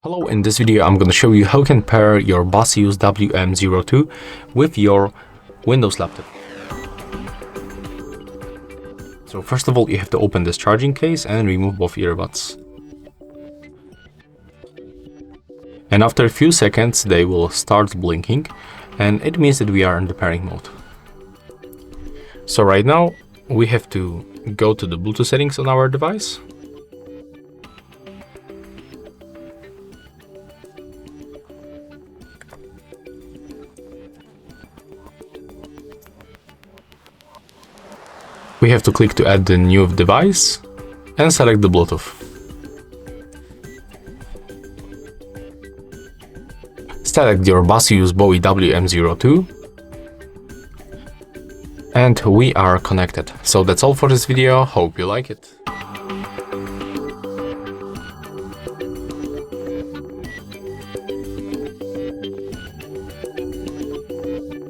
Hello, in this video I'm going to show you how you can pair your Audio-Technica WM02 with your Windows laptop. So first of all, you have to open this charging case and remove both earbuds. And after a few seconds they will start blinking, and it means that we are in the pairing mode. So right now we have to go to the Bluetooth settings on our device. We have to click to add the new device and select the Bluetooth. Select your Audio-Technica WM02 and we are connected. So that's all for this video. Hope you like it.